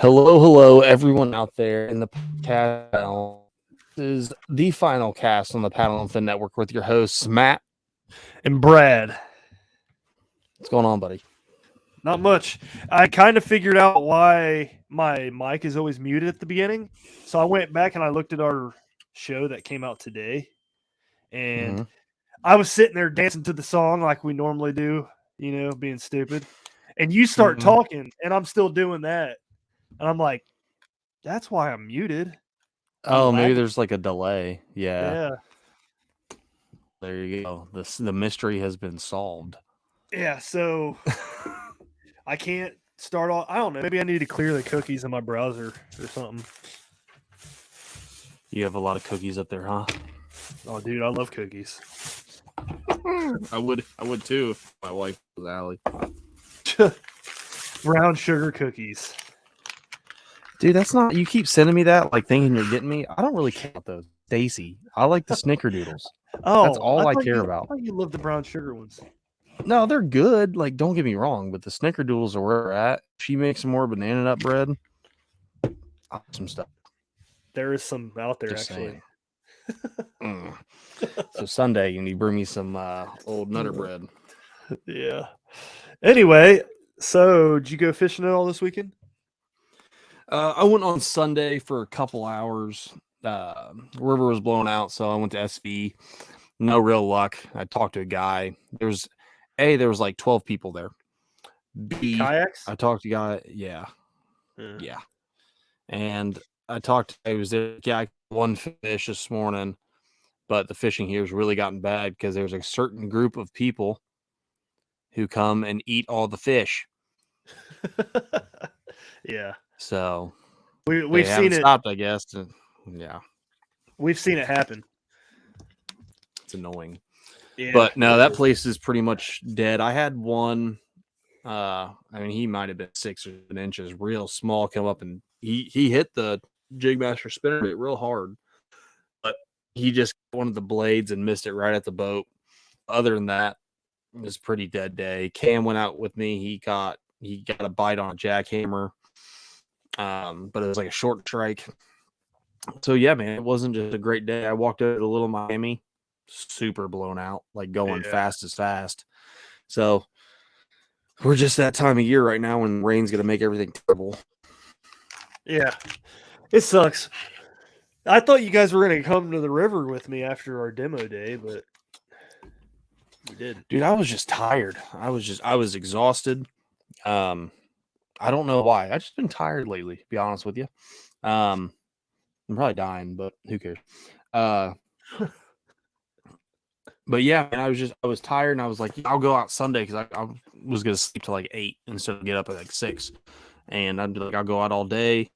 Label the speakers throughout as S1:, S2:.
S1: Hello, everyone out there in the podcast. This is the final cast on the Paddle and Fin Network with your hosts, Matt.
S2: And Brad.
S1: What's going on, buddy?
S2: Not much. I kind of figured out why my mic is always muted at the beginning. So I went back and I looked at our show that came out today. And I was sitting there dancing to the song like we normally do, being stupid. And you start talking, and I'm still doing that. And I'm like, that's why I'm muted.
S1: Oh, maybe there's like a delay. Yeah.
S2: Yeah.
S1: There you go. The mystery has been solved.
S2: Yeah, so I can't start all. I don't know. Maybe I need to clear the cookies in my browser or something.
S1: You have a lot of cookies up there, huh?
S2: Oh, dude, I love cookies.
S1: I would too if my wife was Allie.
S2: Brown sugar cookies.
S1: Dude, that's not. You keep sending me that, like thinking you're getting me. I don't really care about those. Stacy, I like the snickerdoodles.
S2: Oh,
S1: that's all I care about.
S2: I thought you love the brown sugar ones.
S1: No, they're good. Like, don't get me wrong, but the snickerdoodles are where we're at. She makes some more banana nut bread. Awesome stuff.
S2: There is some out there, just actually.
S1: So Sunday, you need to bring me some old Nutter bread.
S2: Yeah. Anyway, so did you go fishing at all this weekend?
S1: I went on Sunday for a couple hours. River was blown out, so I went to SV. No real luck. I talked to a guy. There was like 12 people there. B,
S2: kayaks?
S1: I talked to a guy. Yeah. And I talked. I was there. Yeah, I caught one fish this morning, but the fishing here has really gotten bad because there's a certain group of people who come and eat all the fish.
S2: Yeah.
S1: So
S2: we've seen it
S1: stopped, I guess. Yeah.
S2: We've seen it happen.
S1: It's annoying.
S2: Yeah.
S1: But no, that place is pretty much dead. I had one. I mean, he might have been 6 or 7 inches, real small, come up and he hit the Jigmaster spinnerbait real hard, but he just wanted the blades and missed it right at the boat. Other than that, it was a pretty dead day. Cam went out with me. He got a bite on a jackhammer, but it was like a short strike. So yeah, man, it wasn't just a great day. I walked out to Little Miami, super blown out, like going fast as fast. So we're just that time of year right now when rain's going to make everything terrible.
S2: Yeah, it sucks. I thought you guys were going to come to the river with me after our demo day, but we didn't.
S1: Dude, I was just tired. I was exhausted. I don't know why. I've just been tired lately, to be honest with you. I'm probably dying, but who cares? But yeah, man, I was tired, and I was like, I'll go out Sunday because I was gonna sleep till like 8 instead of get up at like 6, and I'd be like, I'll go out all day.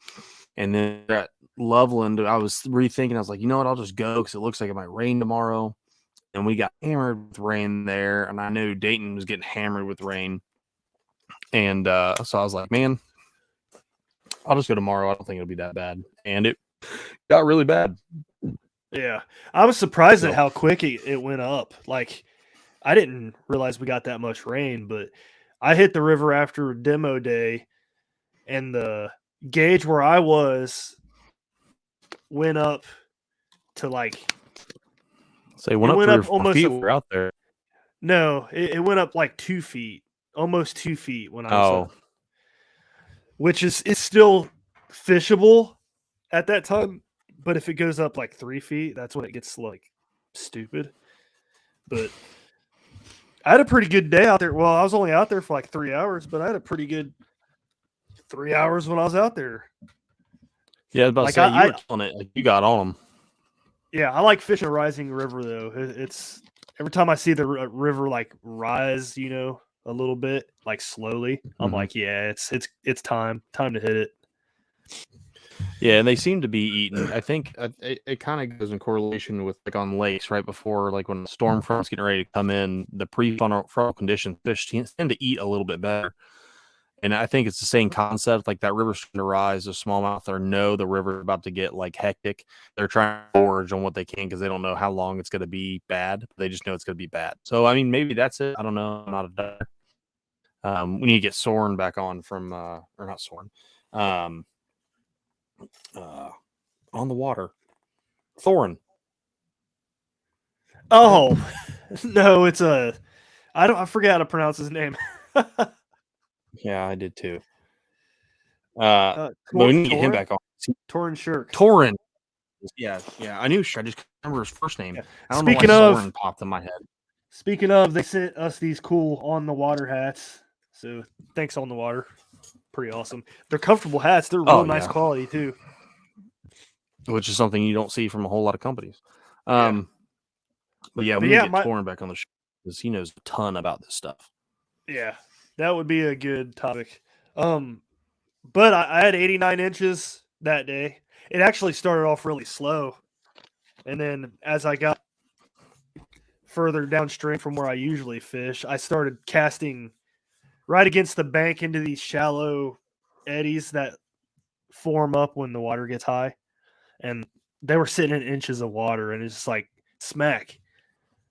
S1: And then at Loveland, I was rethinking. I was like, you know what? I'll just go because it looks like it might rain tomorrow. And we got hammered with rain there, and I knew Dayton was getting hammered with rain. And so I was like, man, I'll just go tomorrow. I don't think it'll be that bad. And it got really bad.
S2: Yeah. I was surprised at how quick it went up. Like, I didn't realize we got that much rain, but I hit the river after demo day, and the gauge where I was went up to like.
S1: So it went up 3 or 4 feet. We're out there.
S2: No, it went up like 2 feet, almost 2 feet when I was up, which is still fishable at that time. But if it goes up like 3 feet, that's when it gets like stupid. But I had a pretty good day out there. Well, I was only out there for like 3 hours, but I had a pretty good 3 hours when I was out there.
S1: Yeah, I was about to say, you were killing it. Like, you got on them.
S2: Yeah, I like fishing a rising river, though. It's every time I see the river like rise, a little bit, like slowly, I'm like, yeah, it's time to hit it.
S1: Yeah, and they seem to be eating. I think it kind of goes in correlation with like on lakes right before, like when the storm front's getting ready to come in, the pre-frontal conditions, fish tend to eat a little bit better. And I think it's the same concept. Like that river's going to rise. The smallmouth know the river's about to get like hectic. They're trying to forage on what they can because they don't know how long it's going to be bad. They just know it's going to be bad. So I mean, maybe that's it. I don't know. I'm not a diver. We need to get Soren back on from, or not Soren. on the water. Thorin.
S2: Oh no, it's I forgot how to pronounce his name.
S1: Yeah, I did too. But we need to get him back on.
S2: Torin Shirk.
S1: Thorin. Yeah. I knew. I just can't remember his first name.
S2: Yeah.
S1: I don't know why Thorin popped in my head.
S2: Speaking of, they sent us these cool on the water hats. So thanks, On the Water. Pretty awesome. They're comfortable hats. They're real nice quality too.
S1: Which is something you don't see from a whole lot of companies. But yeah, we need to get Thorin back on the show because he knows a ton about this stuff.
S2: Yeah, that would be a good topic. But I had 89 inches that day. It actually started off really slow. And then as I got further downstream from where I usually fish, I started casting right against the bank into these shallow eddies that form up when the water gets high. And they were sitting in inches of water, and it's just like smack,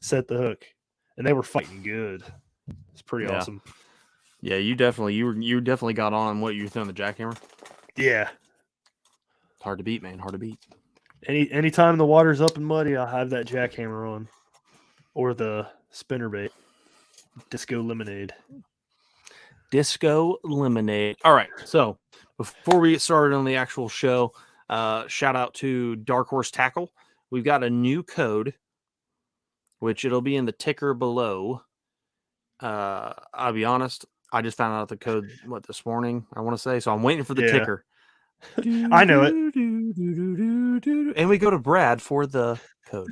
S2: set the hook. And they were fighting good. It's pretty awesome.
S1: Yeah, you definitely got on what you were throwing the jackhammer.
S2: Yeah.
S1: Hard to beat, man. Hard to beat.
S2: Anytime the water's up and muddy, I'll have that jackhammer on. Or the spinnerbait. Disco Lemonade.
S1: Disco Lemonade. All right. So before we get started on the actual show, shout out to DarkHorse Tackle. We've got a new code, which it'll be in the ticker below. I'll be honest, I just found out the code this morning, I want to say. So I'm waiting for the ticker.
S2: I know it.
S1: And we go to Brad for the code.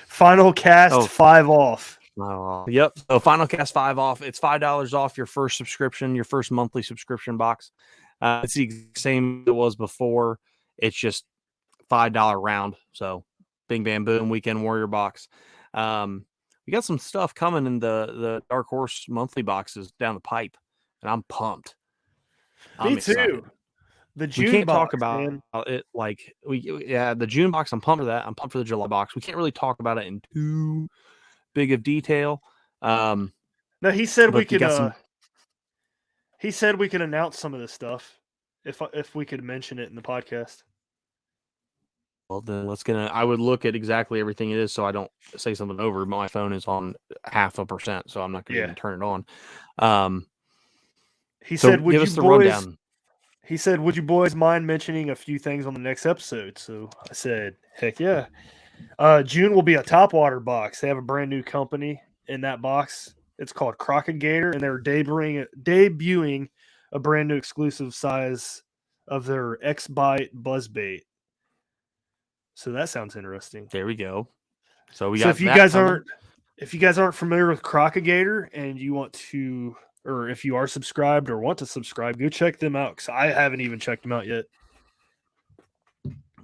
S2: Final cast 5 off.
S1: Yep. So Final Cast 5 off. It's $5 off your first subscription, your first monthly subscription box. It's the same it was before. It's just $5 round. So bing, bam, boom, Weekend Warrior box. We got some stuff coming in the Dark Horse monthly boxes down the pipe, and I'm pumped.
S2: Me too. The June
S1: we can't
S2: box,
S1: talk about it like the June box. I'm pumped for that. I'm pumped for the July box. We can't really talk about it in too big of detail.
S2: No, he said we could. He said we could announce some of this stuff if we could mention it in the podcast.
S1: Well, then I would look at exactly everything it is so I don't say something over. My phone is on 0.5%, so I'm not going to even turn it on.
S2: He said, "Would you boys?" Rundown. He said, "Would you boys mind mentioning a few things on the next episode?" So I said, "Heck yeah!" June will be a topwater box. They have a brand new company in that box. It's called Gator, and they're debuting a brand new exclusive size of their X-Bite buzzbait. So that sounds interesting.
S1: There we go. So
S2: if you guys aren't familiar with Gator and you want to, or if you are subscribed or want to subscribe, go check them out because I haven't even checked them out yet.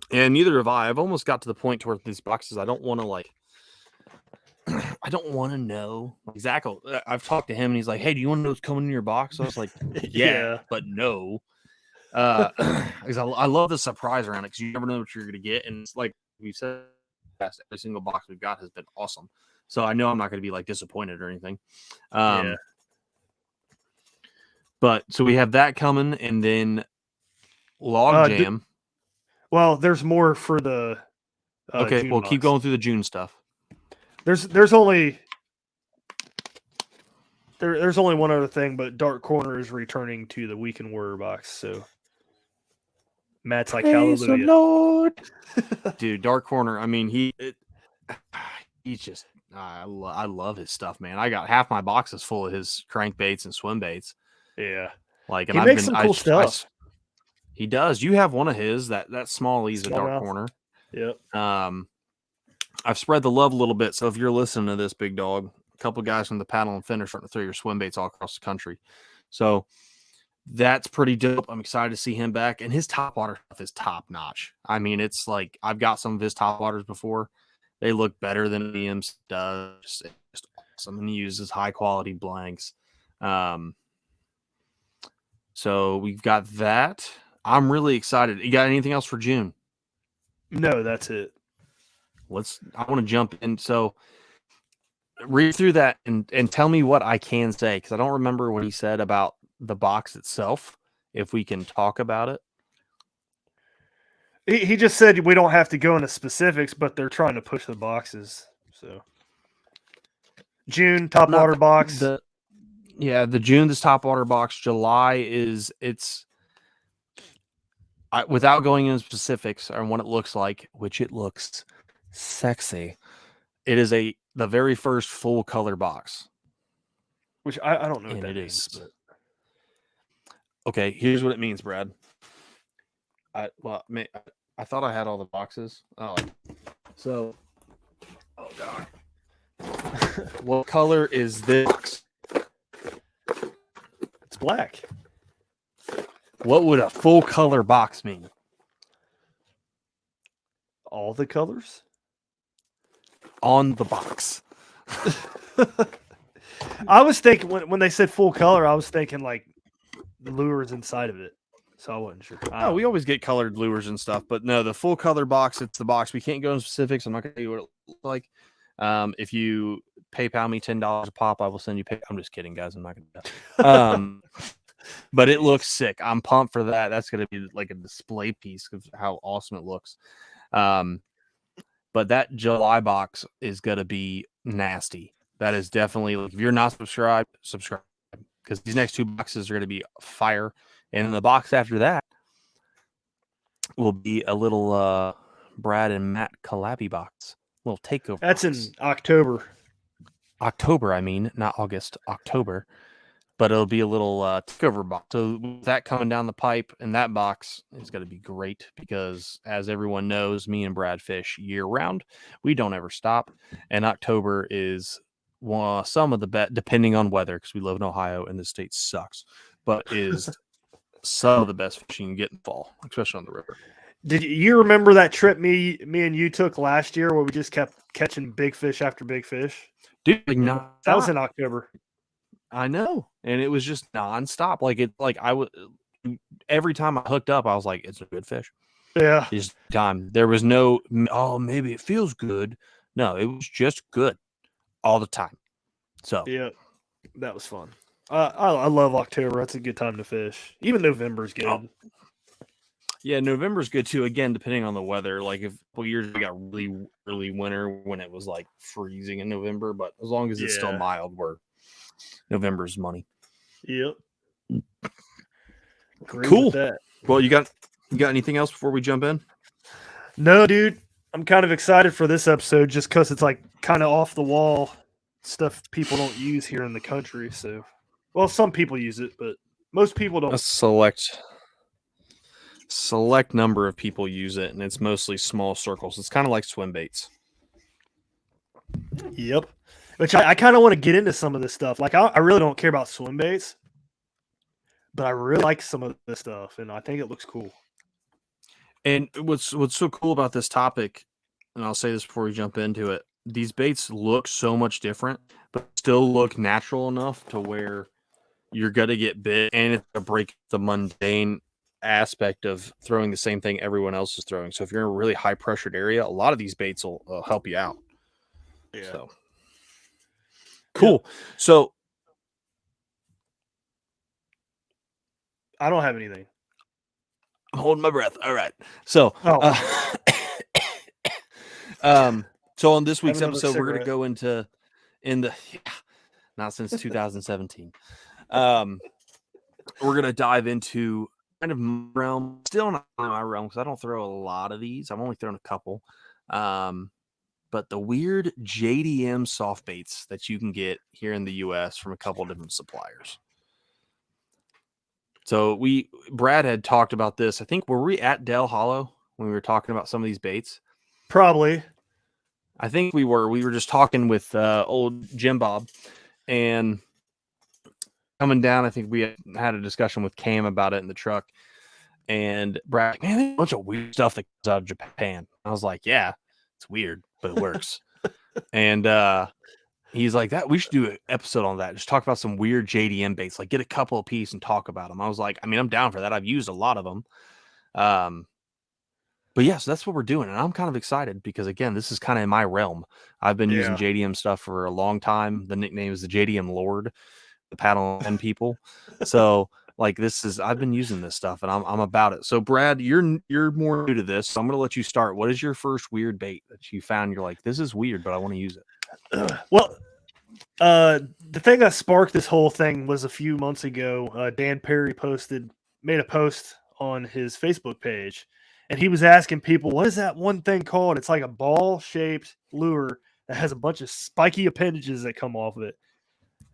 S1: And neither have I. I've almost got to the point where these boxes, I don't want to know exactly. I've talked to him and he's like, "Hey, do you want to know what's coming in your box?" I was like, yeah, but no. Because I love the surprise around it because you never know what you're going to get. And it's like we've said, every single box we've got has been awesome. So I know I'm not going to be like disappointed or anything. But so we have that coming, and then Log Jam.
S2: Well, there's more for the
S1: okay.
S2: June
S1: Well,
S2: box.
S1: Keep going through the June stuff.
S2: There's only one other thing, but Dark Corner is returning to the Weekend Warrior box. So Matt's like,
S1: praise
S2: hallelujah,
S1: the Lord. Dude, Dark Corner. I mean, he's just. I love his stuff, man. I got half my boxes full of his crankbaits and swim baits.
S2: Yeah,
S1: like,
S2: and he makes some cool stuff.
S1: He does. You have one of his that Smally's a Dark Corner.
S2: Yep.
S1: I've spread the love a little bit. So if you're listening to this, big dog, a couple guys from the Paddle and Fin are starting to throw your swim baits all across the country. So that's pretty dope. I'm excited to see him back. And his topwater stuff is top notch. I mean, it's like I've got some of his topwaters before. They look better than EM's does. It's just awesome. And he uses high quality blanks. So we've got that. I'm really excited. You got anything else for June?
S2: No, that's it.
S1: I want to jump in. So read through that and tell me what I can say, because I don't remember what he said about the box itself, if we can talk about it.
S2: He just said we don't have to go into specifics, but they're trying to push the boxes. So June top water box.
S1: The June this top water box. July is without going into specifics on what it looks like, which it looks sexy. It is the very first full color box.
S2: Which I don't know what
S1: and
S2: that
S1: it
S2: means.
S1: is. But... Okay, here's what it means, Brad. I thought I had all the boxes. Oh, so God. What color is this box?
S2: It's black.
S1: What would a full color box mean?
S2: All the colors
S1: on the box.
S2: I was thinking when they said full color, I was thinking like the lures inside of it. So I wasn't sure.
S1: Oh, we always get colored lures and stuff, but no, the full color box, it's the box. We can't go into specifics. I'm not going to tell you what it looks like. If you PayPal me $10 a pop, I will send you I'm just kidding, guys. I'm not going to. But it looks sick. I'm pumped for that. That's going to be like a display piece of how awesome it looks. But that July box is going to be nasty. That is definitely, like, if you're not subscribed, subscribe, because these next two boxes are going to be fire. And in the box after that will be a little Brad and Matt collabby box, little takeover.
S2: That's
S1: box.
S2: In October.
S1: October, I mean, not August, October. But it'll be a little takeover box. So with that coming down the pipe, and that box is going to be great because, as everyone knows, me and Brad fish year round. We don't ever stop. And October is some of the best, depending on weather, because we live in Ohio and the state sucks, but is some of the best fishing you get in fall, especially on the river.
S2: Did you remember that trip me and you took last year where we just kept catching big fish after big fish?
S1: Dude,
S2: that was in October.
S1: I know, and it was just nonstop. Every time I hooked up, I was like, "It's a good fish."
S2: Yeah.
S1: This time there was no, maybe it feels good. No, it was just good all the time. So
S2: yeah, that was fun. I love October. That's a good time to fish. Even November's good.
S1: Oh. Yeah, November's good too. Again, depending on the weather. Like if years we got really early winter when it was like freezing in November, but as long as it's still mild, November's money.
S2: Yep.
S1: Cool. Well, you got anything else before we jump in?
S2: No, dude. I'm kind of excited for this episode just because it's like kind of off the wall stuff people don't use here in the country. So, well, some people use it, but most people don't.
S1: A select number of people use it, and it's mostly small circles. It's kind of like swim baits.
S2: Yep. Which I kind of want to get into some of this stuff. Like I really don't care about swim baits, but I really like some of this stuff, and I think it looks cool.
S1: And what's so cool about this topic, and I'll say this before we jump into it, these baits look so much different, but still look natural enough to where you're gonna get bit, and it's gonna break the mundane aspect of throwing the same thing everyone else is throwing. So if you're in a really high pressured area, a lot of these baits will help you out.
S2: Yeah.
S1: So cool. Yep. So
S2: I don't have anything.
S1: I'm holding my breath. All right. So so on this week's episode, we're gonna go into not since 2017. We're gonna dive into kind of my realm, still not in my realm because I don't throw a lot of these. I've only thrown a couple. But the weird JDM soft baits that you can get here in the US from a couple different suppliers. So Brad had talked about this. I think, were we at Del Hollow when we were talking about some of these baits?
S2: Probably.
S1: I think we were. We were just talking with old Jim Bob, and coming down, I think we had a discussion with Cam about it in the truck. And Brad, man, there's a bunch of weird stuff that comes out of Japan. I was like, yeah, it's weird, but it works. And he's like, that we should do an episode on that. Just talk about some weird JDM baits, like get a couple a piece and talk about them. I was like, I mean, I'm down for that. I've used a lot of them. But yeah, so that's what we're doing. And I'm kind of excited because, again, this is kind of in my realm. I've been using JDM stuff for a long time. The nickname is the JDM Lord, the paddle and people. So Like I've been using this stuff and I'm about it. So Brad, you're more new to this. So I'm going to let you start. What is your first weird bait that you found? You're like, this is weird, but I want to use it.
S2: Well, the thing that sparked this whole thing was a few months ago. Dan Perry made a post on his Facebook page, and he was asking people, what is that one thing called? It's like a ball-shaped lure that has a bunch of spiky appendages that come off of it.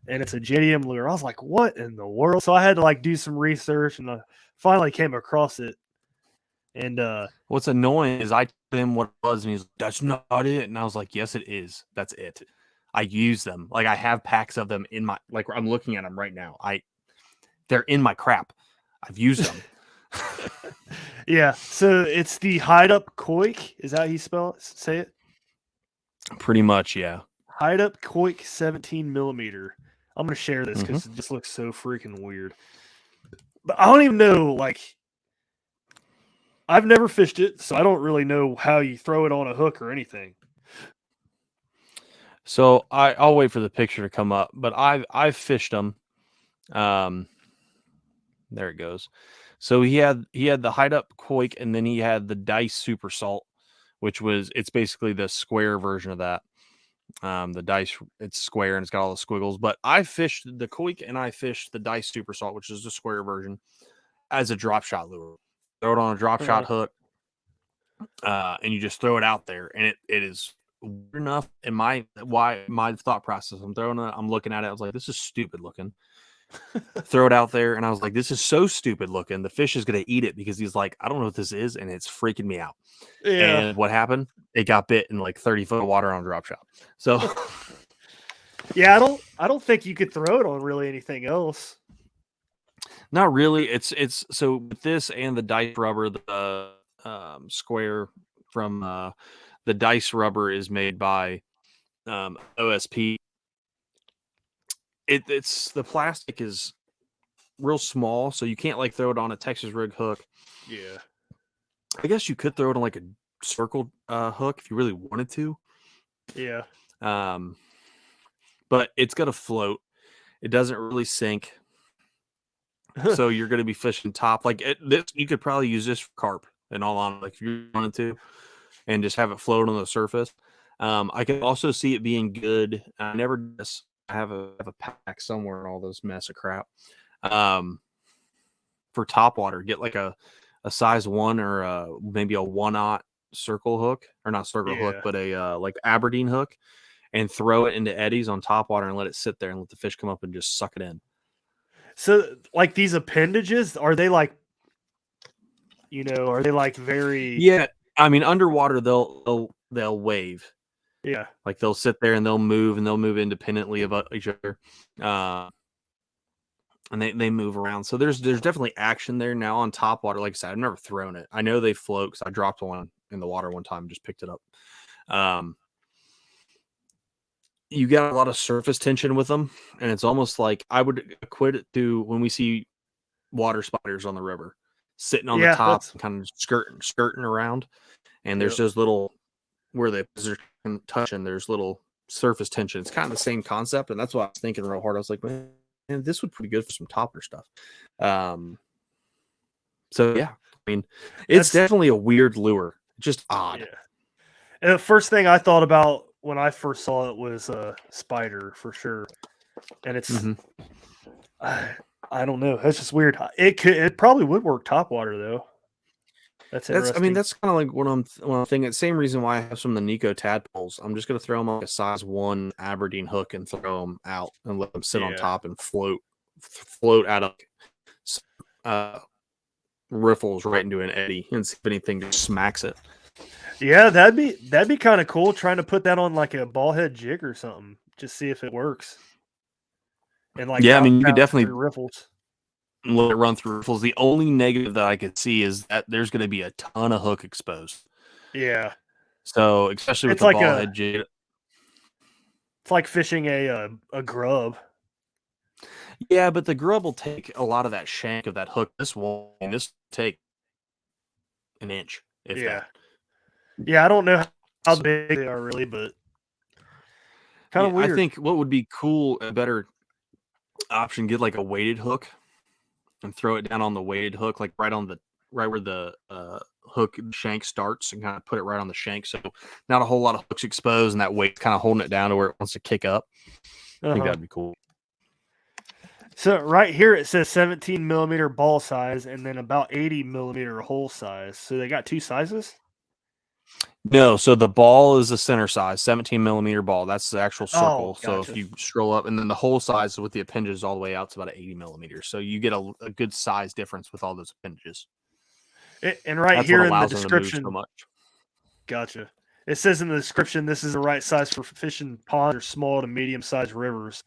S2: And it's a JDM lure. I was like, what in the world? So I had to like do some research, and I finally came across it. And
S1: what's annoying is I told him what it was, and he's like, that's not it. And I was like, yes, it is. That's it. I use them. Like I have packs of them in my, like I'm looking at them right now. They're in my crap. I've used them.
S2: Yeah. So it's the Hide Up Koik. Is that how you say it?
S1: Pretty much, yeah.
S2: Hide Up Koik 17 millimeter. I'm gonna share this because it just looks so freaking weird. But I don't even know, like, I've never fished it, so I don't really know how you throw it on a hook or anything.
S1: So I'll wait for the picture to come up, but I've fished them. There it goes. So he had the Hide Up Koik, and then he had the Dice Super Salt, which it's basically the square version of that. The Dice, it's square and it's got all the squiggles. But I fished the Koik and I fished the Dice Super Salt, which is the square version, as a drop shot lure. Throw it on a drop shot hook, and you just throw it out there, and it is weird enough in my thought process. I'm looking at it. I was like, this is stupid looking. Throw it out there, and I was like, this is so stupid looking. The fish is gonna eat it because he's like, I don't know what this is, and it's freaking me out.
S2: Yeah.
S1: And what happened? It got bit in like 30 foot of water on a drop shot. So
S2: yeah, I don't think you could throw it on really anything else.
S1: Not really. It's so with this and the dice rubber, the square from the dice rubber is made by OSP. It's the plastic is real small, so you can't like throw it on a Texas rig hook.
S2: Yeah.
S1: I guess you could throw it on like a circle hook if you really wanted to.
S2: Yeah.
S1: But it's got to float. It doesn't really sink. So you're going to be fishing top. Like you could probably use this for carp and all on, like if you wanted to, and just have it float on the surface. I can also see it being good. I never did this. I have a pack somewhere in all this mess of crap. For top water, get like a size 1 or maybe a 1/0 circle hook, or not circle hook, but a like Aberdeen hook, and throw it into eddies on top water and let it sit there and let the fish come up and just suck it in.
S2: So like these appendages, are they like, are they like very?
S1: Yeah, I mean underwater they'll wave.
S2: Yeah,
S1: like they'll sit there and they'll move independently of each other, and they move around. So there's definitely action there. Now on top water, like I said, I've never thrown it. I know they float because I dropped one in the water one time and just picked it up. You got a lot of surface tension with them, and it's almost like I would equate it to when we see water spiders on the river sitting on the top, kind of skirting around, and there's those little where they are touching, there's little surface tension. It's kind of the same concept, and that's what I was thinking real hard. I was like, man, this would be pretty good for some topper stuff. So yeah, I mean, it's definitely a weird lure, just odd.
S2: Yeah. And the first thing I thought about when I first saw it was a spider for sure, and it's I don't know, that's just weird. It probably would work top water though. That's interesting.
S1: I mean, that's kind of like what I'm thinking. Same reason why I have some of the Nico tadpoles. I'm just going to throw them on a size 1 Aberdeen hook and throw them out and let them sit on top and float out of riffles right into an eddy and see if anything just smacks it.
S2: Yeah, that'd be kind of cool. Trying to put that on like a ball head jig or something, just see if it works. And like,
S1: yeah, I mean, you could definitely
S2: riffles.
S1: Let it run through riffles. The only negative that I could see is that there's going to be a ton of hook exposed.
S2: Yeah.
S1: So especially with the ball head jig,
S2: it's like fishing a grub.
S1: Yeah, but the grub will take a lot of that shank of that hook. This will take an inch. If that.
S2: Yeah, I don't know how big they are really, but kind of weird.
S1: I think what would be cool, a better option, get like a weighted hook and throw it down on the weighted hook, like right where the hook shank starts, and kind of put it right on the shank. So not a whole lot of hooks exposed, and that weight's kind of holding it down to where it wants to kick up. I think that'd be cool.
S2: So right here it says 17 millimeter ball size and then about 80 millimeter hole size. So they got two sizes?
S1: No, so the ball is the center size, 17 millimeter ball. That's the actual circle.
S2: Gotcha.
S1: So if you scroll up, and then the hole size with the appendages all the way out to about 80 millimeters. So you get a good size difference with all those appendages.
S2: And right
S1: That's
S2: here
S1: what
S2: in the
S1: allows them to move
S2: description,
S1: so much.
S2: Gotcha. It says in the description this is the right size for fishing ponds or small to medium sized rivers.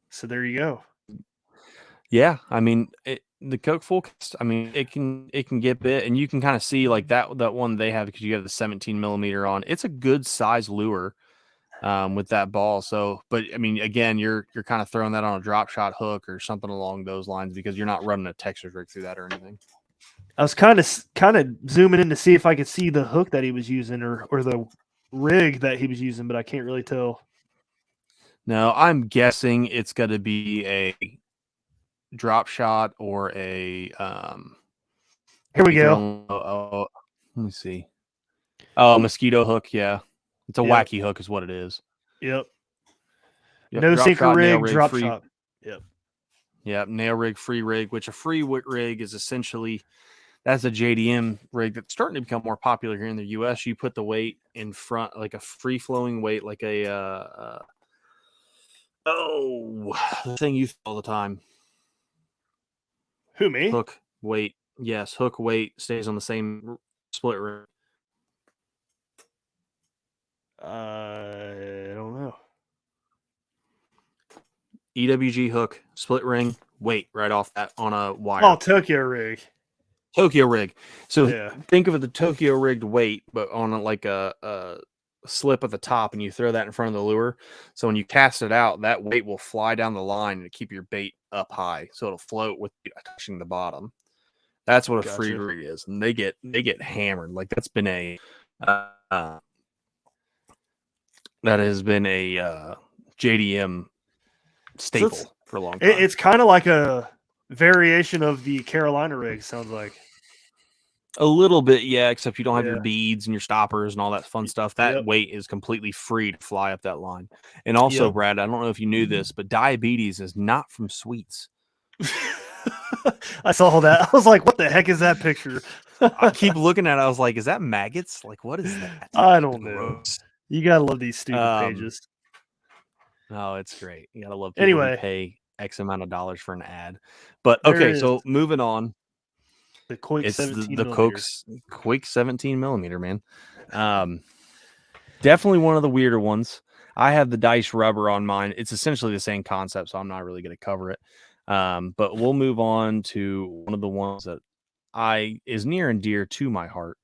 S2: So there you go.
S1: Yeah, I mean the Coke full cast, I mean it can get bit, and you can kind of see like that one they have, because you have the 17 millimeter on. It's a good size lure with that ball. So, but I mean, again, you're kind of throwing that on a drop shot hook or something along those lines, because you're not running a Texas rig through that or anything.
S2: I was kind of zooming in to see if I could see the hook that he was using or the rig that he was using, but I can't really tell.
S1: No, I'm guessing it's going to be a drop shot or a
S2: Here we go.
S1: Let me see. Oh, mosquito hook. Yeah, it's a
S2: Yep.
S1: wacky hook is what it is.
S2: Yep.
S1: No
S2: sinker rig, drop shot. Yep.
S1: Yeah, nail rig, free rig, which a free rig is essentially, that's a JDM rig that's starting to become more popular here in the U.S. You put the weight in front, like a free flowing weight, like a the thing you throw all the time.
S2: Who, me?
S1: Hook weight. Yes, hook weight stays on the same split rig.
S2: I don't know.
S1: EWG hook, split ring, weight right off that on a wire.
S2: Oh, Tokyo rig.
S1: Tokyo rig. So
S2: Yeah.
S1: think of it, the Tokyo rigged weight, but on like a slip at the top, and you throw that in front of the lure. So when you cast it out, that weight will fly down the line and keep your bait up high, so it'll float with touching the bottom. That's what a free rig is, and they get hammered. Like that's been a that has been a JDM staple for a long time.
S2: It's kind of like a variation of the Carolina rig, sounds like.
S1: A little bit, yeah, except you don't have your beads and your stoppers and all that fun stuff. That weight is completely free to fly up that line. And also, Brad, I don't know if you knew this, but diabetes is not from sweets.
S2: I saw that. I was like, what the heck is that picture?
S1: I keep looking at it. I was like, is that maggots? Like, what is that?
S2: I don't know. You got to love these stupid pages.
S1: No, it's great. You got to love people who pay X amount of dollars for an ad. But, okay, so moving on.
S2: The Quake
S1: it's
S2: 17
S1: the Quake 17 millimeter, man. Definitely one of the weirder ones. I have the dice rubber on mine. It's essentially the same concept, so I'm not really going to cover it. But we'll move on to one of the ones that is near and dear to my heart.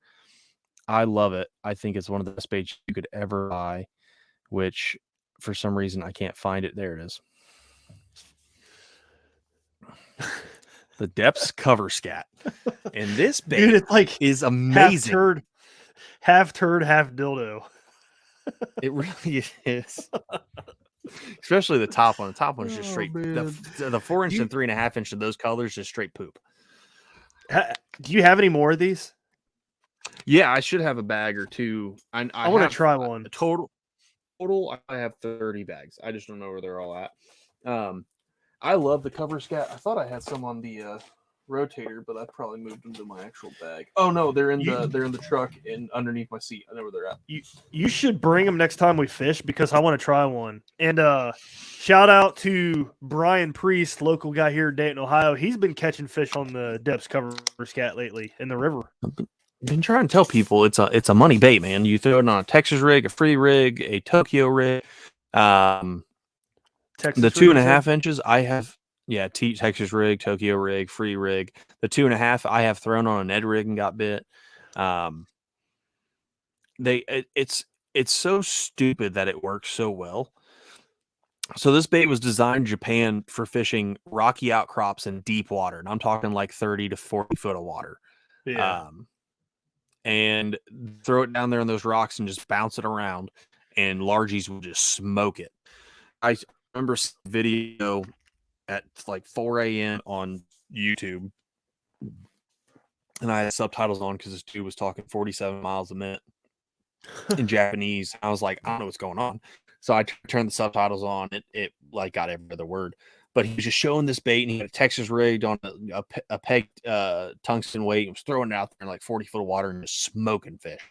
S1: I love it. I think it's one of the best baits you could ever buy, which for some reason I can't find it. There it is. The Depths cover scat. And this bait, dude,
S2: it's like
S1: is amazing.
S2: Half turd, half dildo.
S1: It really is. Especially the top one. The top one is just straight. The 4-inch and 3.5-inch of those colors just straight poop.
S2: Do you have any more of these?
S1: Yeah, I should have a bag or two. I
S2: want to try one.
S1: Total, I have 30 bags. I just don't know where they're all at. I love the cover scat. I thought I had some on the rotator, but I probably moved them to my actual bag. Oh no, they're in the truck and underneath my seat. I know where they're at.
S2: You should bring them next time we fish, because I want to try one. And shout out to Brian Priest, local guy here in Dayton, Ohio. He's been catching fish on the Depths cover scat lately in the river.
S1: I've been trying to tell people it's a money bait, man. You throw it on a Texas rig, a free rig, a Tokyo rig.
S2: Texas
S1: the 2.5 inches I have, Texas rig, Tokyo rig, free rig. The 2.5 I have thrown on a Ned rig and got bit. It's so stupid that it works so well. So this bait was designed in Japan for fishing rocky outcrops in deep water, and I'm talking like 30 to 40 foot of water.
S2: Yeah.
S1: And throw it down there on those rocks and just bounce it around, and largies will just smoke it. I remember a video at like 4 a.m. on YouTube, and I had subtitles on because this dude was talking 47 miles a minute in Japanese. I was like, I don't know what's going on. So I turned the subtitles on. It like got every other word. But he was just showing this bait, and he had a Texas rigged on a pegged tungsten weight. He was throwing it out there in like 40 foot of water and just smoking fish.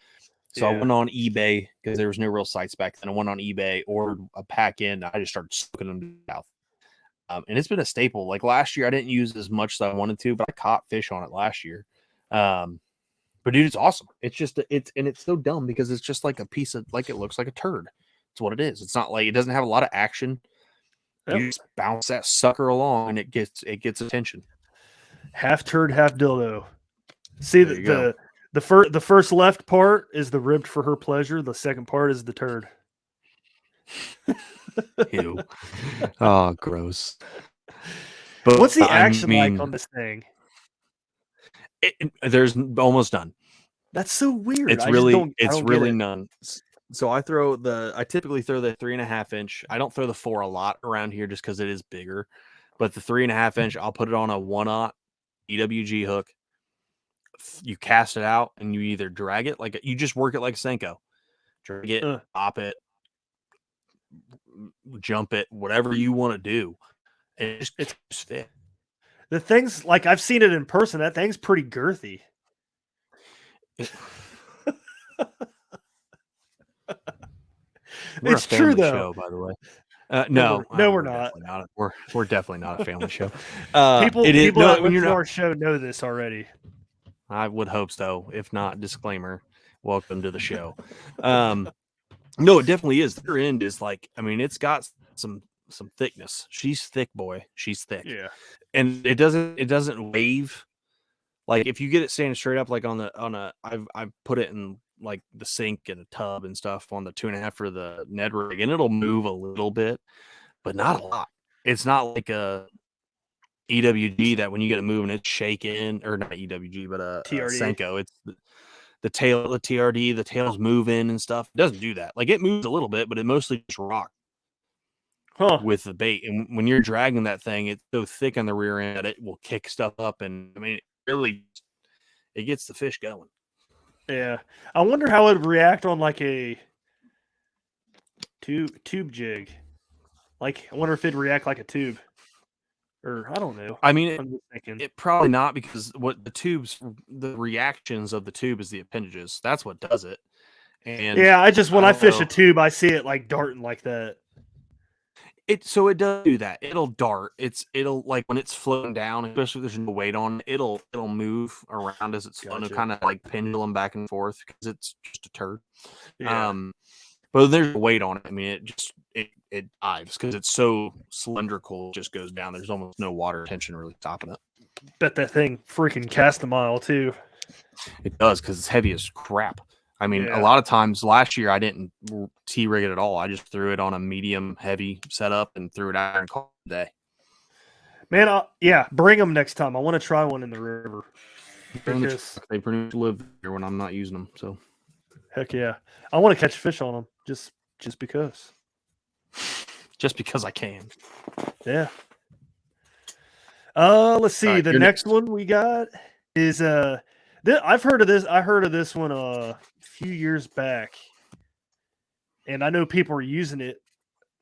S1: So I went on eBay because there was no real sites back then. I went on eBay, ordered a pack in. I just started smoking them to death. And it's been a staple. Like last year, I didn't use as much as I wanted to, but I caught fish on it last year. But dude, it's awesome. It's just it's so dumb because it's just like a piece of like it looks like a turd. It's what it is. It's not like it doesn't have a lot of action. You just bounce that sucker along and it gets attention.
S2: Half turd, half dildo. See the first left part is the ribbed for her pleasure. The second part is the turd.
S1: Ew. Oh, gross.
S2: But what's the action like on this thing?
S1: There's almost none.
S2: That's so weird.
S1: It's really none. So I typically throw the 3.5 inch. I don't throw the 4 a lot around here just because it is bigger. But the 3.5 inch, I'll put it on a 1/0 EWG hook. You cast it out and you either drag it like you just work it like a Senko. Drag it, pop it, jump it, whatever you want to do. It's fit.
S2: The thing's like I've seen it in person. That thing's pretty girthy.
S1: It's true though. Show, by the way. No,
S2: we're not.
S1: We're definitely not a family show.
S2: People that listen to our show know this already.
S1: I would hope so. If not, disclaimer. Welcome to the show. No, it definitely is. Their end is like, I mean, it's got some thickness. She's thick, boy. She's thick.
S2: Yeah.
S1: And it doesn't wave. Like if you get it standing straight up, like I've put it in like the sink and a tub and stuff on the 2.5 for the Ned rig, and it'll move a little bit, but not a lot. It's not like a EWG that when you get it moving, it's shaking, or not EWG, but a Senko. It's the tail, the TRD, the tail's moving and stuff. It doesn't do that. Like it moves a little bit, but it mostly just rock with the bait. And when you're dragging that thing, it's so thick on the rear end that it will kick stuff up. And I mean, it gets the fish going.
S2: Yeah. I wonder how it would react on like a tube jig. Like, I wonder if it'd react like a tube. Or I don't know.
S1: I mean, it probably not, because what the reactions of the tube is the appendages. That's what does it. And
S2: yeah, when I fish a tube, I see it like darting like that.
S1: So it does do that. It'll dart. It'll like when it's floating down, especially if there's no weight on it, it'll move around as it's floating, kind of like pendulum back and forth because it's just a turd.
S2: Yeah.
S1: But there's weight on it. I mean, it dives because it's so cylindrical. It just goes down. There's almost no water tension really stopping it.
S2: Bet that thing freaking cast a mile too.
S1: It does because it's heavy as crap. I mean, a lot of times last year I didn't T-rig it at all. I just threw it on a medium heavy setup and threw it out and called it a day.
S2: Man, bring them next time. I want to try one in the river.
S1: They pretty much live here when I'm not using them. So,
S2: heck yeah, I want to catch fish on them just because.
S1: Just because I can.
S2: Yeah. Let's see. Right, the next one we got is I've heard of this. I heard of this one a few years back, and I know people are using it.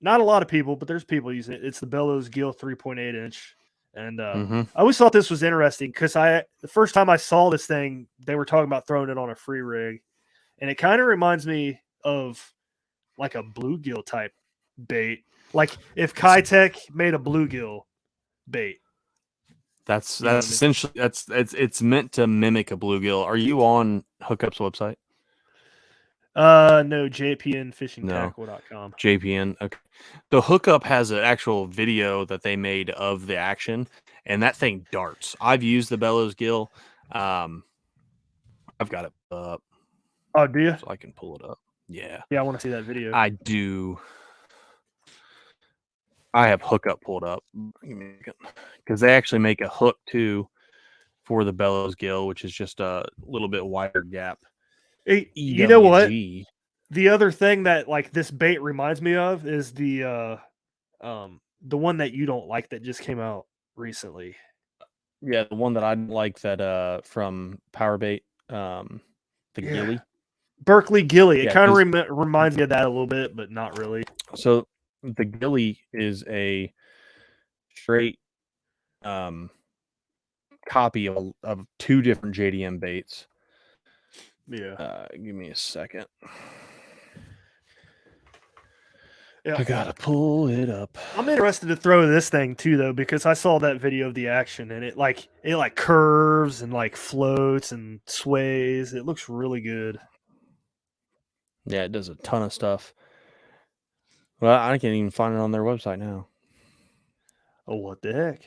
S2: Not a lot of people, but there's people using it. It's the Bellows Gill 3.8 inch, and I always thought this was interesting because the first time I saw this thing, they were talking about throwing it on a free rig, and it kind of reminds me of like a bluegill type bait, like if Kitech made a bluegill bait.
S1: That's essentially it's meant to mimic a bluegill. Are you on Hookup's website?
S2: No, jpnfishingtackle.com.
S1: JPN. Okay. The Hookup has an actual video that they made of the action, and that thing darts. I've used the Bellows Gill. I've got it up.
S2: Oh, do you?
S1: So I can pull it up. Yeah.
S2: Yeah, I want to see that video.
S1: I do. I have Hookup pulled up because they actually make a hook too for the Bellows Gill, which is just a little bit wider gap.
S2: Hey, you know what? The other thing that like this bait reminds me of is the the one that you don't like that just came out recently.
S1: Yeah, the one that I like that from Powerbait, the Gilly.
S2: Berkeley Gilly. It
S1: Yeah,
S2: kind of reminds me of that a little bit, but not really.
S1: So the Gilly is a straight copy of two different JDM baits.
S2: Yeah.
S1: Give me a second.
S2: Yeah.
S1: I gotta pull it up.
S2: I'm interested to throw this thing too, though, because I saw that video of the action and it curves and like floats and sways. It looks really good.
S1: Yeah, it does a ton of stuff. Well, I can't even find it on their website now.
S2: Oh, what the heck?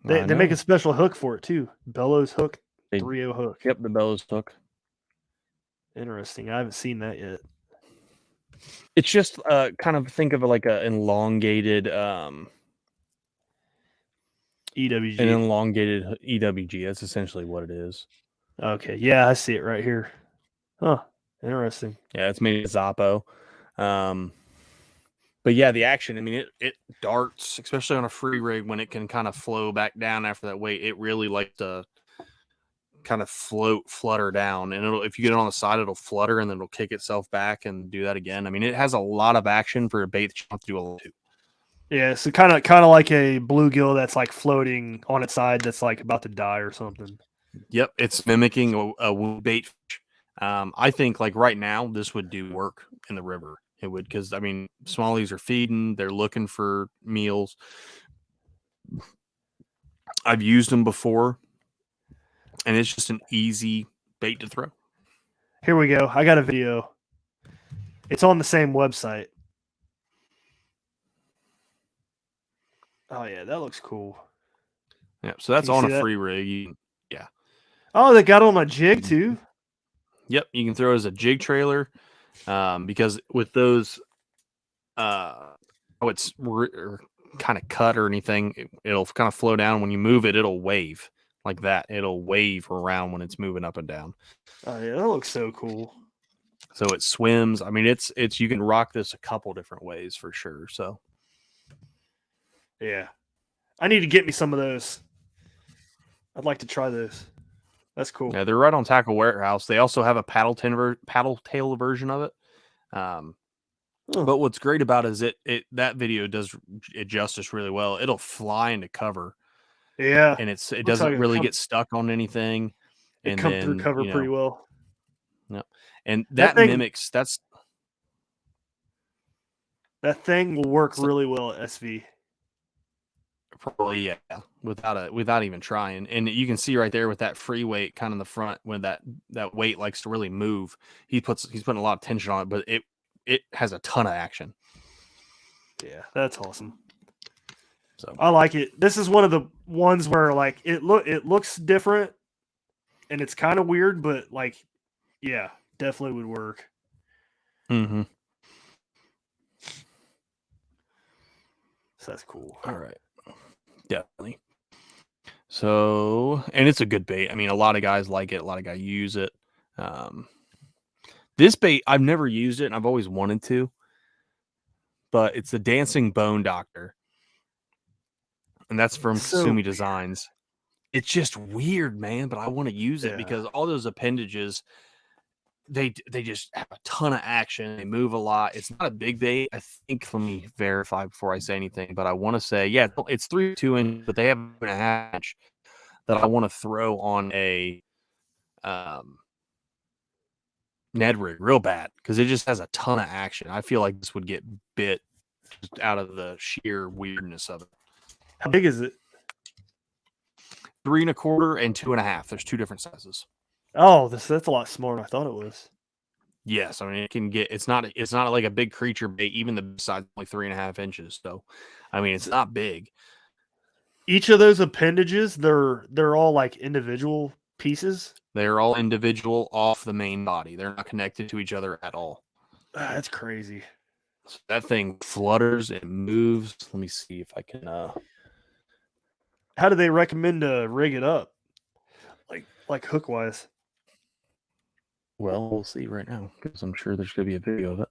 S2: They make a special hook for it too. Bellows hook, 3.0 hook.
S1: Yep, the Bellows hook.
S2: Interesting. I haven't seen that yet.
S1: It's just kind of think of it like an elongated
S2: EWG.
S1: An elongated EWG. That's essentially what it is.
S2: Okay. Yeah, I see it right here. Huh. Interesting.
S1: Yeah, it's made of Zoppo. But yeah, the action, I mean, it darts, especially on a free rig when it can kind of flow back down after that weight. It really likes to kind of flutter down. And if you get it on the side, it'll flutter and then it'll kick itself back and do that again. I mean, it has a lot of action for a bait that you have to do a lot to.
S2: Yeah, so kind of like a bluegill that's like floating on its side that's like about to die or something.
S1: Yep, it's mimicking a wound bait fish. I think like right now this would do work in the river. It would, because I mean smallies are feeding, they're looking for meals. I've used them before, and it's just an easy bait to throw.
S2: Here we go. I got a video. It's on the same website. Oh yeah, that looks cool.
S1: Yeah, so that's on a free rig. Yeah.
S2: Oh, they got on a jig too.
S1: Yep, you can throw it as a jig trailer, because with those, how it's kind of cut or anything, it'll kind of flow down. When you move it, it'll wave like that. It'll wave around when it's moving up and down.
S2: Oh yeah, that looks so cool.
S1: So it swims. I mean, it's you can rock this a couple different ways for sure. So
S2: yeah, I need to get me some of those. I'd like to try those. That's cool.
S1: Yeah, they're right on Tackle Warehouse. They also have a paddle tail version of it. But what's great about it is that video does it justice really well. It'll fly into cover.
S2: Yeah,
S1: and it doesn't really get stuck on anything.
S2: It comes through cover pretty well.
S1: Yep. And that mimics that
S2: thing will work really well at SV.
S1: Probably, yeah, without even trying. And you can see right there with that free weight kind of in the front, when that weight likes to really move. He's putting a lot of tension on it, but it has a ton of action.
S2: Yeah, that's awesome.
S1: So
S2: I like it. This is one of the ones where like it looks different and it's kind of weird, but like, yeah, definitely would work.
S1: Mm-hmm.
S2: So that's cool.
S1: All right. Definitely. So, and it's a good bait. I mean, a lot of guys like it. A lot of guys use it. This bait, I've never used it, and I've always wanted to. But it's the Dancing Bone Doctor, and that's from Kasumi Designs. It's just weird, man. But I want to use it because all those appendages, they just have a ton of action. They move a lot. It's not a big bait. I think, let me verify before I say anything, but I want to say, yeah, it's 3.2 inch, but they have a hatch that I want to throw on a Ned rig real bad because it just has a ton of action. I feel like this would get bit just out of the sheer weirdness of it.
S2: How big is it?
S1: 3 1/4 and 2.5. There's two different sizes.
S2: Oh, that's a lot smaller than I thought it was.
S1: Yes, I mean it can get. It's not like a big creature bait. Even the size only 3.5 inches. So, I mean it's not big.
S2: Each of those appendages, they're all like individual pieces.
S1: They're all individual off the main body. They're not connected to each other at all.
S2: That's crazy.
S1: So that thing flutters. It moves. Let me see if I can.
S2: How do they recommend to rig it up? Like hook wise?
S1: Well, we'll see right now because I'm sure there's going to be a video of it.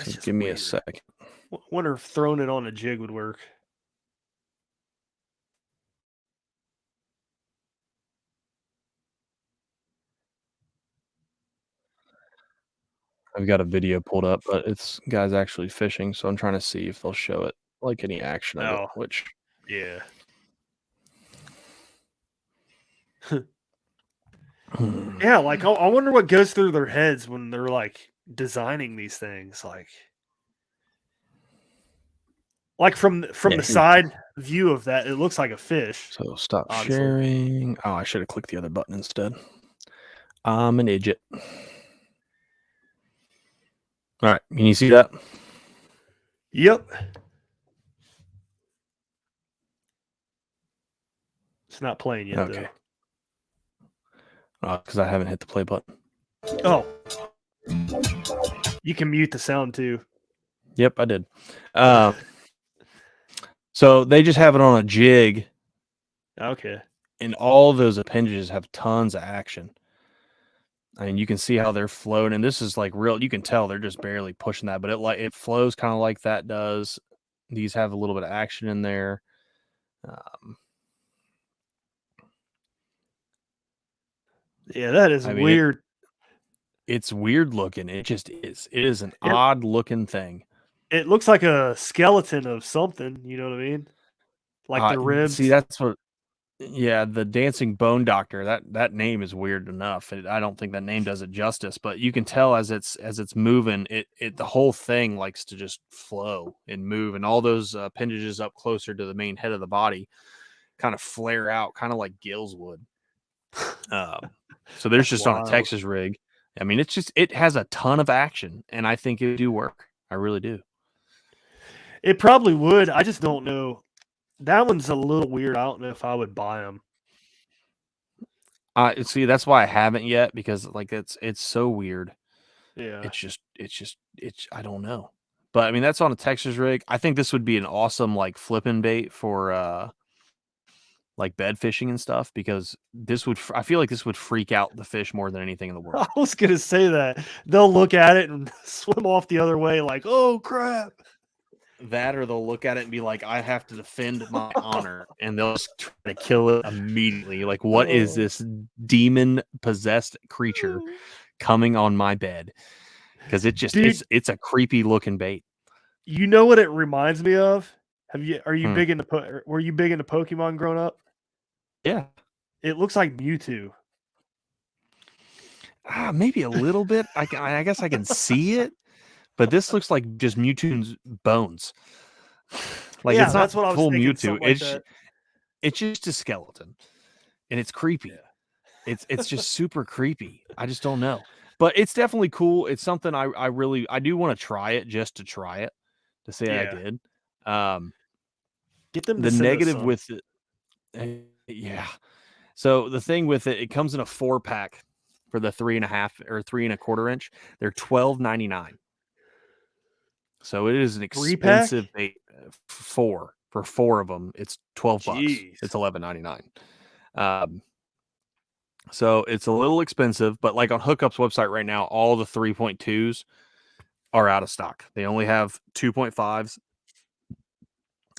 S2: That's just
S1: Give me
S2: weird.
S1: a second.
S2: Wonder if throwing it on a jig would work.
S1: I've got a video pulled up, but it's guys actually fishing, so I'm trying to see if they'll show it, like any action of it,
S2: Oh,
S1: which
S2: yeah. Yeah, like I wonder what goes through their heads when they're like designing these things. Like from
S1: yeah,
S2: the side view of that, it looks like a fish.
S1: so stop
S2: Obviously.
S1: sharing. Oh, I should have clicked the other button instead. I'm an idiot. All right, can you see that?
S2: Yep. It's not playing yet,
S1: Okay. Because I haven't hit the play button.
S2: though. Oh. You can mute the sound too.
S1: Yep, I did. So they just have it on a jig,
S2: Okay.
S1: and all those appendages have tons of action. I mean, you can see how they're floating, and this is like real. You can tell they're just barely pushing that, but it flows kind of like that does. These have a little bit of action in there.
S2: Yeah, that is weird.
S1: It's weird looking. It just is. It is an odd looking thing.
S2: It looks like a skeleton of something. You know what I mean? Like the ribs.
S1: See, that's what. Yeah, the dancing bone doctor. That name is weird enough. I don't think that name does it justice. But you can tell as it's moving, the whole thing likes to just flow and move, and all those appendages up closer to the main head of the body kind of flare out, kind of like gills would. So there's just on a Texas rig. I mean, it has a ton of action, and I think it would do work. I really do.
S2: It probably would. I just don't know. That one's a little weird. I don't know if I would buy them.
S1: See, that's why I haven't yet, because like it's so weird.
S2: Yeah.
S1: It's I don't know. But I mean, that's on a Texas rig. I think this would be an awesome like flipping bait for like bed fishing and stuff, because I feel like this would freak out the fish more than anything in the world.
S2: I was gonna say that. They'll look at it and swim off the other way like, oh crap.
S1: That, or they'll look at it and be like, I have to defend my honor, and they'll just try to kill it immediately. Like, what is this demon possessed creature coming on my bed? Because it's a creepy looking bait.
S2: You know what it reminds me of? Were you big into Pokemon growing up?
S1: Yeah.
S2: It looks like Mewtwo.
S1: Maybe a little bit. I guess I can see it, but this looks like just Mewtwo's bones. Like, it's not
S2: that's what I was
S1: full
S2: thinking,
S1: Mewtwo. It's just a skeleton, and it's creepy. Yeah. It's just super creepy. I just don't know, but it's definitely cool. It's something I do want to try it, just to try it, to say I did.
S2: Get them
S1: the negative with it. Yeah. So the thing with it comes in a 4-pack for the 3.5 or 3 1/4 inch. They're $12.99. So it is an expensive bait. For 4 of them, it's $12. It's $11.99. So it's a little expensive, but like on Hookup's website right now, all the 3.2s are out of stock. They only have 2.5s,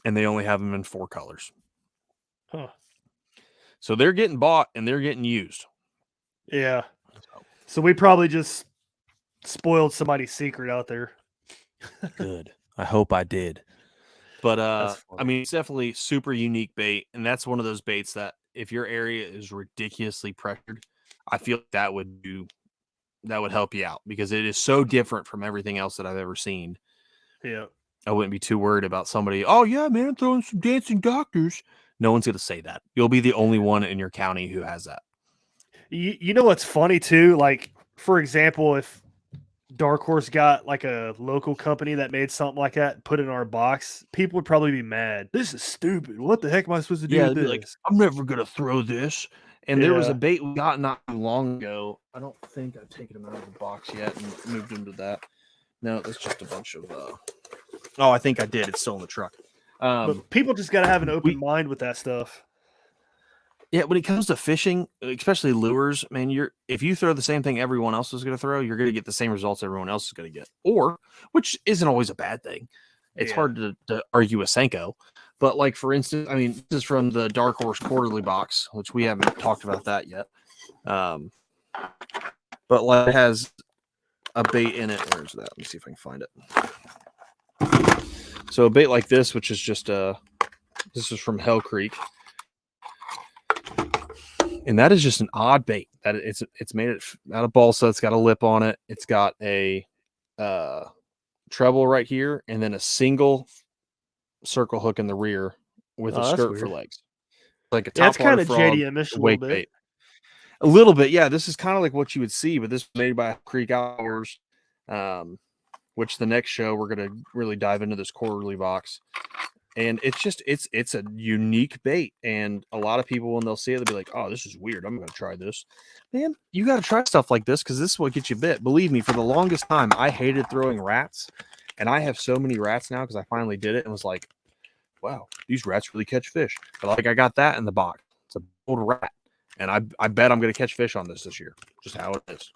S1: and they only have them in 4 colors.
S2: Huh.
S1: So they're getting bought and they're getting used.
S2: Yeah. So we probably just spoiled somebody's secret out there.
S1: Good. I hope I did. But I mean, it's definitely super unique bait, and that's one of those baits that if your area is ridiculously pressured, I feel like that would help you out, because it is so different from everything else that I've ever seen.
S2: Yeah.
S1: I wouldn't be too worried about somebody, oh yeah, man, I'm throwing some dancing doctors. No one's gonna say that. You'll be the only one in your county who has that.
S2: You know what's funny too? Like, for example, if DarkHorse got like a local company that made something like that and put it in our box, people would probably be mad. This is stupid. What the heck am I supposed to do with this?
S1: Like, I'm never gonna throw this. And there was a bait we got not long ago. I don't think I've taken him out of the box yet and moved him to that. No, that's just a bunch of Oh, I think I did. It's still in the truck.
S2: But people just gotta have an open mind with that stuff.
S1: Yeah, when it comes to fishing, especially lures, man, if you throw the same thing everyone else is going to throw, you're going to get the same results everyone else is going to get. Or, which isn't always a bad thing. It's hard to argue with Senko. But like for instance, I mean, this is from the DarkHorse quarterly box, which we haven't talked about that yet. But like it has a bait in it. Where's that? Let me see if I can find it. So a bait like this, which is just this is from Hell Creek. And that is just an odd bait. That it's made it out of balsa. It's got a lip on it. It's got a treble right here, and then a single circle hook in the rear with a skirt for legs, like a top water frog
S2: JDM-ish a little
S1: wake
S2: bit.
S1: bait. A little bit, yeah. This is kind of like what you would see, but this was made by Creek Outdoors, which the next show we're gonna really dive into this quarterly box. And it's just it's a unique bait, and a lot of people when they'll see it, they'll be like, "Oh, this is weird. I'm going to try this." Man, you got to try stuff like this because this is what gets you bit. Believe me, for the longest time, I hated throwing rats, and I have so many rats now because I finally did it and was like, "Wow, these rats really catch fish." But like I got that in the box. It's a old rat, and I bet I'm going to catch fish on this year. Just how it is.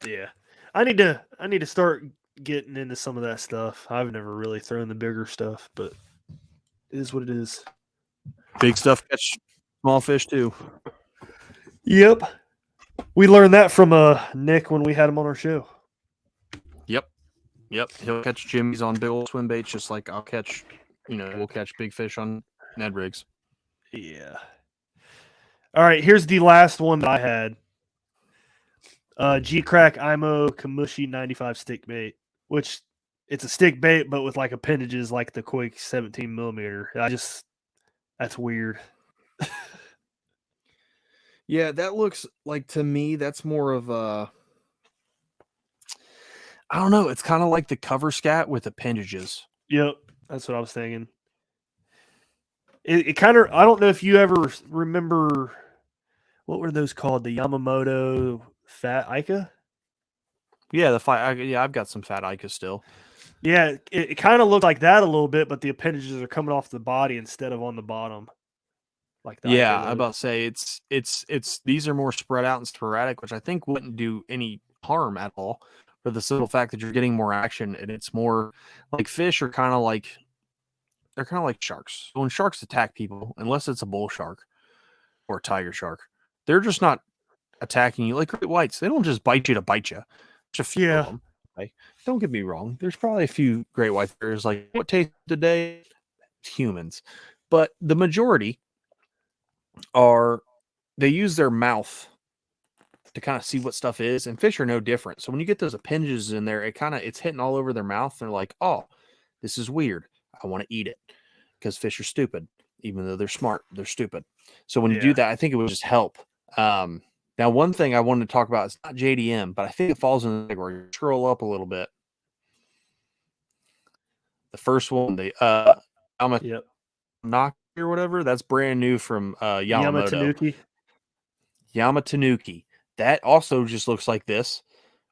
S2: Yeah, I need to start getting into some of that stuff. I've never really thrown the bigger stuff, but it is what it is.
S1: Big stuff catch small fish too.
S2: Yep. We learned that from Nick when we had him on our show.
S1: Yep. He'll catch jimmies on big old swim baits just like I'll catch, we'll catch big fish on Ned rigs.
S2: Yeah. All right, here's the last one that I had. G-Crack IMO Kamushi 95 stick bait, which it's a stick bait, but with like appendages like the Quake 17 millimeter. That's weird.
S1: Yeah, that looks like, to me, that's more of a, I don't know. It's kind of like the cover scat with appendages.
S2: Yep, that's what I was thinking. It kind of, I don't know if you ever remember, what were those called? The Yamamoto Fat Ica?
S1: Yeah, I've got some fat Ica still.
S2: Yeah, it kind of looked like that a little bit, but the appendages are coming off the body instead of on the bottom. Like the
S1: Yeah, I'm about to say it's these are more spread out and sporadic, which I think wouldn't do any harm at all, for the simple fact that you're getting more action, and it's more like fish are kind of like, they're kind of like sharks. When sharks attack people, unless it's a bull shark or a tiger shark, they're just not attacking you like great whites. They don't just bite you to bite you. Just a few of them. Okay? Don't get me wrong. There's probably a few great white bears like, what tastes today? Humans. But the majority they use their mouth to kind of see what stuff is, and fish are no different. So when you get those appendages in there, it's hitting all over their mouth. They're like, oh, this is weird. I want to eat it, because fish are stupid. Even though they're smart, they're stupid. So when you do that, I think it would just help. Now, one thing I wanted to talk about, it's not JDM, but I think it falls in the category. Scroll up a little bit. The first one, the Yamanaki or whatever, that's brand new from Yamamoto. Yamatanuki. That also just looks like this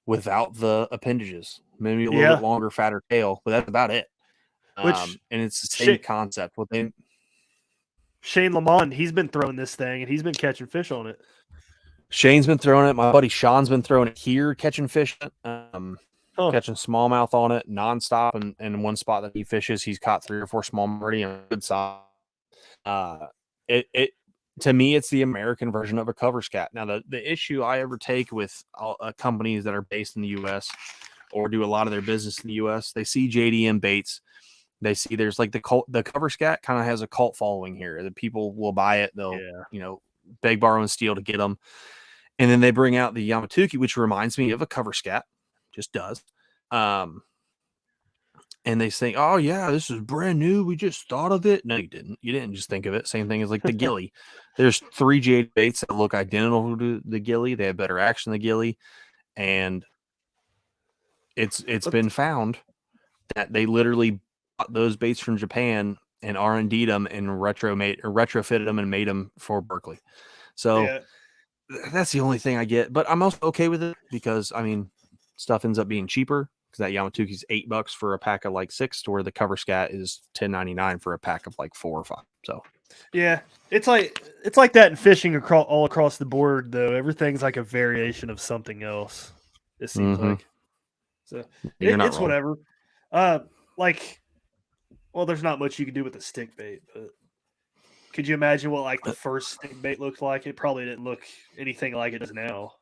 S1: without the appendages. Maybe a little bit longer, fatter tail, but that's about it. And it's the same concept.
S2: Shane Lamont, he's been throwing this thing, and he's been catching fish on it.
S1: Shane's been throwing it. My buddy Sean's been throwing it here, catching fish, catching smallmouth on it nonstop. And in one spot that he fishes, he's caught 3 or 4 smallmouth already on a good size. To me, it's the American version of a cover scat. Now, the issue I ever take with companies that are based in the U.S. or do a lot of their business in the U.S., they see JDM baits. They see there's like the cover scat kind of has a cult following here. The people will buy it. They'll, beg, borrow, and steal to get them. And then they bring out the Yamatuki, which reminds me of a cover scat. Just does. And they say, oh, yeah, this is brand new. We just thought of it. No, you didn't. You didn't just think of it. Same thing as like the gilly. There's 3 jade baits that look identical to the gilly. They have better action than the gilly. And it's been found that they literally bought those baits from Japan and R&D'd them and retrofitted them and made them for Berkeley. So that's the only thing I get. But I'm also okay with it because, I mean, stuff ends up being cheaper. That Yamatuki's $8 for a pack of like 6, to where the cover scat is $10.99 for a pack of like 4 or 5. So
S2: Yeah, it's like that in fishing all across the board, though. Everything's like a variation of something else. It seems like so.
S1: You're not
S2: It's
S1: wrong.
S2: whatever. Like, well, there's not much you can do with the stick bait, but could you imagine what like the first stick bait looked like? It probably didn't look anything like it does now.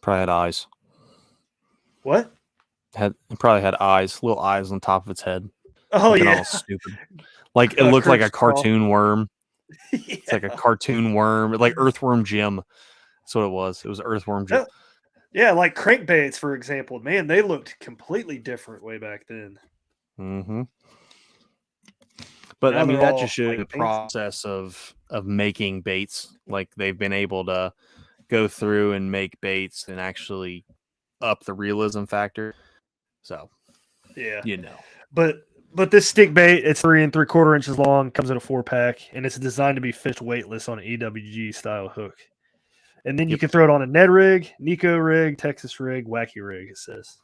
S1: Probably had eyes.
S2: What?
S1: It probably had eyes, little eyes on top of its head.
S2: Oh
S1: Looking
S2: yeah,
S1: all stupid. Like it looked like a
S2: Kirk's craw.
S1: cartoon worm.
S2: Yeah.
S1: It's like a cartoon worm, like Earthworm Jim. That's what it was. It was Earthworm Jim.
S2: Yeah, like crankbaits, for example. Man, they looked completely different way back then.
S1: Mm-hmm. But
S2: Now
S1: I mean,
S2: they're
S1: that
S2: all
S1: just shows
S2: like
S1: the
S2: fancy.
S1: process of making baits. Like they've been able to go through and make baits and actually up the realism factor. So
S2: Yeah,
S1: you know,
S2: but this stick bait, it's 3 3/4 inches long, comes in a 4-pack, and it's designed to be fished weightless on an EWG style hook. And then you
S1: Yep.
S2: can throw it on a Ned rig, Nico rig, Texas rig, Wacky rig. It says.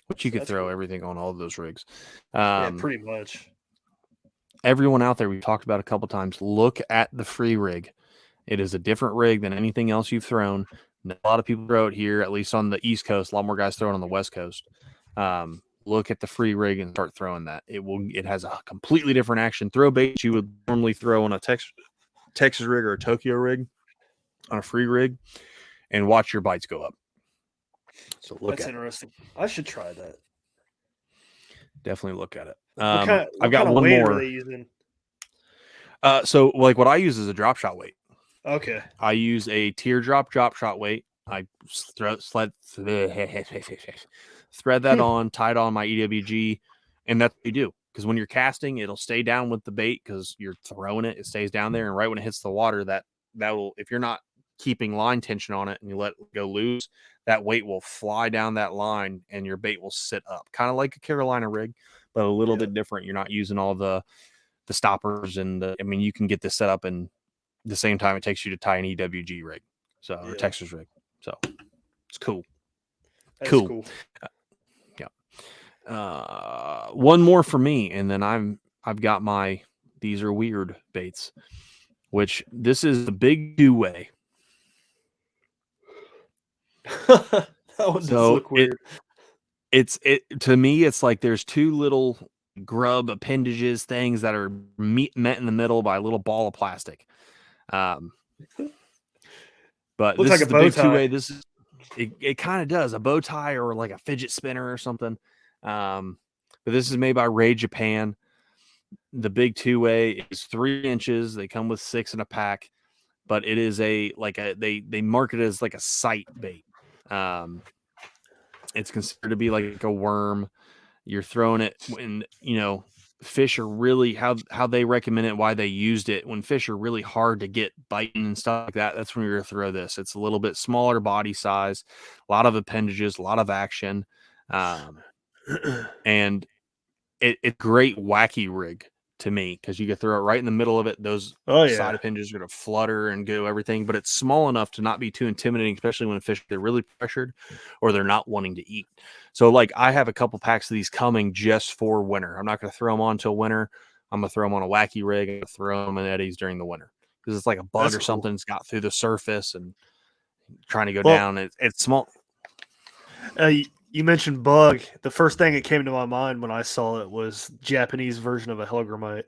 S1: Which you
S2: So
S1: could
S2: that's
S1: throw
S2: cool.
S1: everything on all of those rigs.
S2: Yeah, pretty much.
S1: Everyone out there, we've talked about a couple times. Look at the free rig. It is a different rig than anything else you've thrown. A lot of people throw it here, at least on the East Coast. A lot more guys throw it on the West Coast. Look at the free rig and start throwing that. It has a completely different action. Throw bait you would normally throw on a Texas rig or a Tokyo rig on a free rig, and watch your bites go up. So
S2: That's interesting. I should try that.
S1: Definitely look at it.
S2: What
S1: I've got
S2: kind of
S1: one
S2: weight are
S1: more.
S2: they using?
S1: So like what I use is a drop shot weight.
S2: Okay.
S1: I use a teardrop drop shot weight. I thread that on, tied on my EWG, and that's what you do. Because when you're casting, it'll stay down with the bait because you're throwing it. It stays down there, and right when it hits the water, that will, if you're not keeping line tension on it and you let it go loose, that weight will fly down that line, and your bait will sit up, kind of like a Carolina rig, but a little bit different. You're not using all the stoppers and I mean, you can get this set up in the same time it takes you to tie an EWG rig, so or Texas rig. So it's cool.
S2: That's
S1: cool. Yeah. One more for me, and then I've got my these are weird baits, which this is the big 2-way.
S2: That one does look weird.
S1: It to me, it's like there's two little grub appendages things that are met in the middle by a little ball of plastic. But
S2: Looks
S1: this
S2: like
S1: is
S2: a
S1: the
S2: bow
S1: big
S2: tie.
S1: 2-way. This is it kind of does, a bow tie or like a fidget spinner or something. But this is made by Ray Japan. The big 2-way is 3 inches. They come with 6 in a pack, but it is they market it as like a sight bait. It's considered to be like a worm. You're throwing it when, fish are really how they recommend it, why they used it. When fish are really hard to get biting and stuff like that, that's when you're going to throw this. It's a little bit smaller body size, a lot of appendages, a lot of action. And it's great wacky rig to me because you can throw it right in the middle of it. Those side appendages are going to flutter and go everything, but it's small enough to not be too intimidating, especially when fish they're really pressured or they're not wanting to eat. So like I have a couple packs of these coming just for winter. I'm not going to throw them on until winter. I'm going to throw them on a wacky rig and throw them in eddies during the winter because it's like a bug or something that's got through the surface and trying to go down. It's small.
S2: You mentioned bug. The first thing that came to my mind when I saw it was Japanese version of a hellgrammite.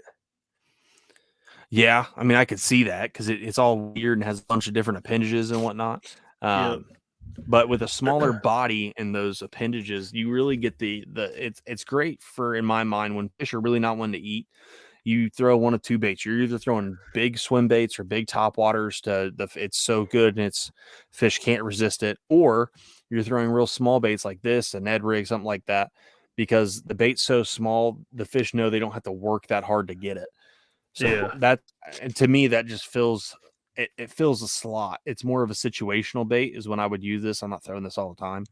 S1: Yeah, I mean, I could see that because it's all weird and has a bunch of different appendages and whatnot. But with a smaller body and those appendages, you really get it's great for, in my mind, when fish are really not wanting to eat. You throw one of two baits. You're either throwing big swim baits or big top waters it's so good and fish can't resist it, or you're throwing real small baits like this, a Ned rig, something like that, because the bait's so small, the fish know they don't have to work that hard to get it. So that, and to me, that just fills it fills a slot. It's more of a situational bait is when I would use this. I'm not throwing this all the time,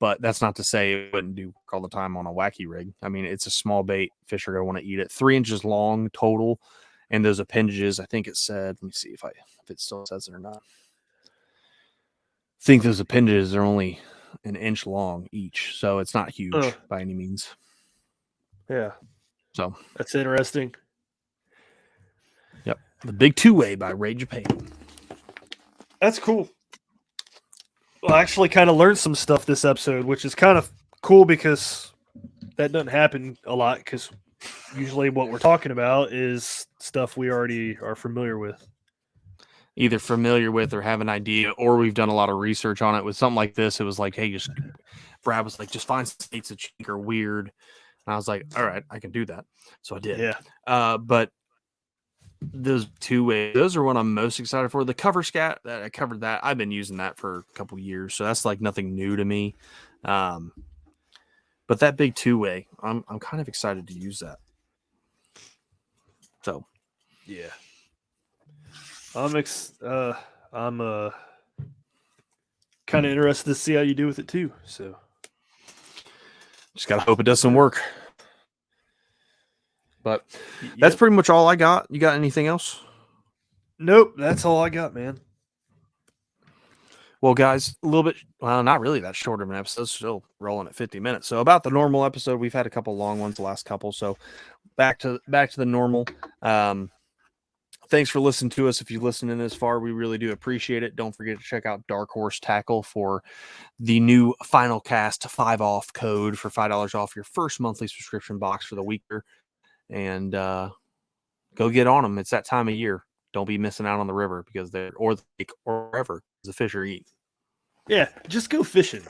S1: but that's not to say it wouldn't do all the time on a wacky rig. I mean, it's a small bait. Fish are going to want to eat it. 3 inches long total. And those appendages, I think it said, let me see if it still says it or not. I think those appendages are only an inch long each. So it's not huge by any means.
S2: Yeah.
S1: So
S2: that's interesting.
S1: The Big Two-Way by Ray Japan.
S2: That's cool. Well, I actually kind of learned some stuff this episode, which is kind of cool because that doesn't happen a lot, because usually what we're talking about is stuff we already are familiar with.
S1: Either familiar with or have an idea, or we've done a lot of research on it. With something like this, it was like, hey, Brad was like, just find states that you think are weird. And I was like, all right, I can do that. So I did.
S2: Yeah.
S1: But those Two-Way, those are what I'm most excited for. The cover scat, that I covered that. I've been using that for a couple years, so that's like nothing new to me. But that big Two-Way, I'm kind of excited to use that. So,
S2: yeah, I'm kind of interested to see how you do with it too. So,
S1: just gotta hope it does some work. But that's pretty much all I got. You got anything else?
S2: Nope, that's all I got, man.
S1: Well, guys, a little bit, well, not really that short of an episode, still rolling at 50 minutes. So about the normal episode, we've had a couple long ones the last couple. So back to the normal. Thanks for listening to us. If you've listened in this far, we really do appreciate it. Don't forget to check out DarkHorse Tackle for the new Final Cast 5 off code for $5 off your first monthly subscription box for the week. And go get on them. It's that time of year. Don't be missing out on the river because they're, or the lake, or wherever the fish are eating.
S2: Yeah, just go fishing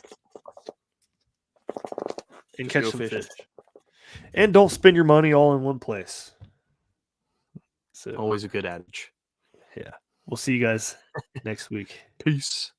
S2: and catch some fish. And don't spend your money all in one place. So,
S1: always a good adage.
S2: Yeah. We'll see you guys next week.
S1: Peace.